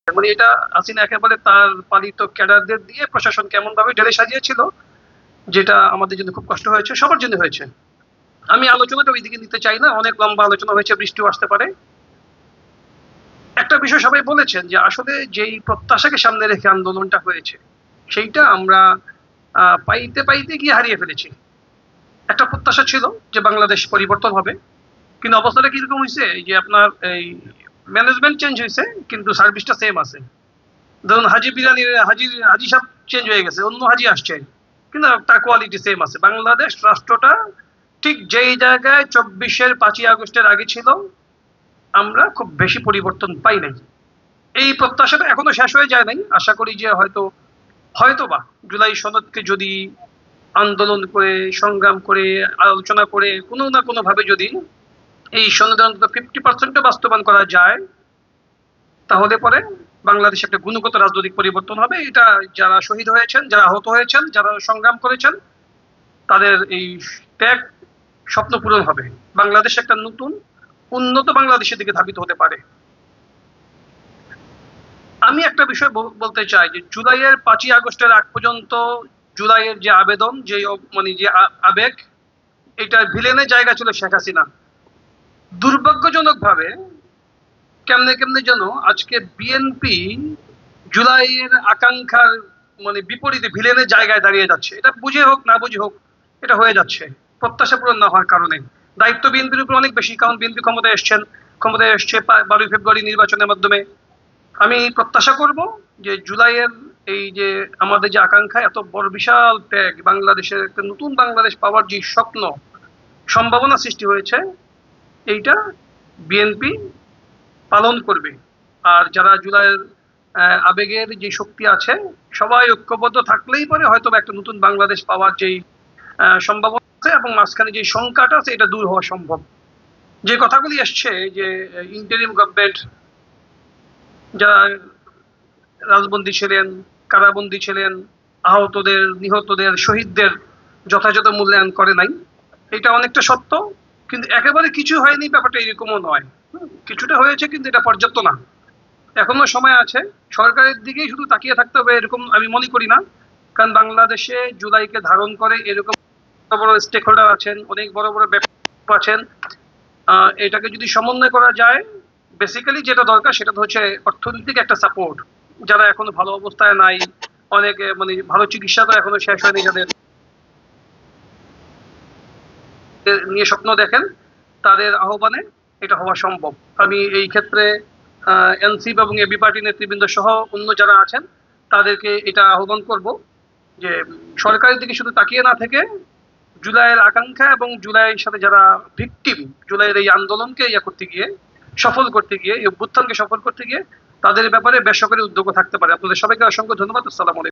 মানে এটা হাসিনা একেবারে তার পালিত ক্যাডারদের দিয়ে প্রশাসন কেমন ভাবে ঢেলে সাজিয়েছিল, যেটা আমাদের জন্য খুব কষ্ট হয়েছে, সবার জন্য হয়েছে। আমি আলোচনাটা ওইদিকে নিতে চাই না, অনেক লম্বা আলোচনা হয়েছে, বৃষ্টিও আসতে পারে। একটা বিষয় সবাই বলেছেন যে আসলে যেই প্রত্যাশাকে সামনে রেখে আন্দোলনটা হয়েছে, সেইটা আমরা পাইতে পাইতে গিয়ে হারিয়ে ফেলেছি। একটা প্রত্যাশা ছিল যে বাংলাদেশ পরিবর্তন হবে, কিন্তু অবস্থাটা কিরকম হয়েছে যে আপনার এই ম্যানেজমেন্ট চেঞ্জ হয়েছে কিন্তু সার্ভিসটা সেম আছে। ধরুন হাজি বিরানির হাজি সাহেব চেঞ্জ হয়ে গেছে, অন্য হাজি আসছে, কিন্তু তার কোয়ালিটি সেম আছে। বাংলাদেশ রাষ্ট্রটা ঠিক যেই জায়গায় 24-5 আগস্টের আগে ছিল, আমরা খুব বেশি পরিবর্তন পাই নাই। এই প্রত্যাশাটা এখনো শেষ হয়ে যায় নাই। আশা করি যে হয়তোবা জুলাই সনদকে যদি আন্দোলন করে, সংগ্রাম করে, আলোচনা করে কোনো না কোনো ভাবে যদি এই সনদের অন্তত 50% বাস্তবায়ন করা যায়, তাহলে পরে বাংলাদেশে একটা গুণগত রাজনৈতিক পরিবর্তন হবে। এটা যারা শহীদ হয়েছেন, যারা আহত হয়েছেন, যারা সংগ্রাম করেছেন, তাদের এই ত্যাগ স্বপ্ন পূরণ হবে। বাংলাদেশ একটা নতুন উন্নত বাংলাদেশের দিকে ধাবিত হতে পারে। আমি একটা বিষয় বলতে চাই যে জুলাইয়ের 5 আগস্টের আগ পর্যন্ত জুলাইয়ের যে আবেদন, যে মানে যে আবেগ, এটা ভিলেনের জায়গা ছিল শেখ হাসিনা। দুর্ভাগ্যজনক ভাবে কেমনে কেমনে যেন আজকে বিএনপি জুলাইয়ের আকাঙ্ক্ষার মানে বিপরীতে ভিলেনের জায়গায় দাঁড়িয়ে যাচ্ছে। এটা বুঝে হোক না বুঝে হোক, এটা হয়ে যাচ্ছে প্রত্যাশা পূরণ না হওয়ার কারণে। দায়িত্ব বিএনপির উপর অনেক বেশি, কারণ বিএনপি ক্ষমতায় এসছে 12 ফেব্রুয়ারি নির্বাচনের মাধ্যমে। আমি প্রত্যাশা করব যে জুলাইয়ের এই যে আমাদের যে আকাঙ্ক্ষা, এত বড় বিশাল ত্যাগ, বাংলাদেশের একটা নতুন বাংলাদেশ পাওয়ার যে স্বপ্ন, সম্ভাবনা সৃষ্টি হয়েছে, এইটা বিএনপি পালন করবে। আর যারা জুলাইয়ের আবেগের যে শক্তি আছে, সবাই ঐক্যবদ্ধ থাকলেই পরে হয়তো একটা নতুন বাংলাদেশ পাওয়ার যেই সম্ভাবনা আছে এবং মাঝখানে যে শঙ্কাটা আছে, এটা দূর হওয়া সম্ভব। যে কথাগুলি এসছে যে ইন্টারিম গভর্নমেন্ট যারা রাজবন্দী ছিলেন, কারাবন্দী ছিলেন, আহতদের, নিহতদের, শহীদদের যথাযথ মূল্যায়ন করে নাই, এটা অনেকটা সত্য। কিন্তু একেবারে কিছু হয়নি ব্যাপারটা এরকমও নয়। কিছুটা হয়েছে, কিন্তু এটা পর্যাপ্ত না। এখনো সময় আছে। সরকারের দিকেই শুধু তাকিয়ে থাকতে হবে এরকম আমি মনে করি না। কারণ বাংলাদেশে জুলাইকে ধারণ করে এরকম বড় বড় স্টেক হোল্ডার আছেন, অনেক বড় বড় ব্যবসা আছেন। এটাকে যদি সমন্বয় করা যায়, বেসিক্যালি যেটা দরকার সেটা হচ্ছে অর্থনৈতিক একটা সাপোর্ট। যারা এখনো ভালো অবস্থায় নাই, অনেকে মানে ভালো চিকিৎসা তো এখনো শেষ হয়নি, যাদের নিয়ে স্বপ্ন দেখেন, তাদের আহ্বানে এটা হওয়া সম্ভব। আমি এই ক্ষেত্রে এনসিপি এবং এবি পার্টি নেতৃবৃন্দ সহ অন্য যারা আছেন তাদেরকে এটা আহ্বান করব যে সরকারের দিকে শুধু তাকিয়ে না থেকে জুলাইয়ের আকাঙ্ক্ষা এবং জুলাইয়ের সাথে যারা ভিকটিম, জুলাইয়ের এই আন্দোলনকে করতে গিয়ে, সফল করতে গিয়ে, এই অভ্যুত্থানকে সফল করতে গিয়ে, তাদের ব্যাপারে বেসরকারি উদ্যোগও থাকতে পারে। আপনাদের সবাইকে অসংখ্য ধন্যবাদ। আসসালামু আলাইকুম।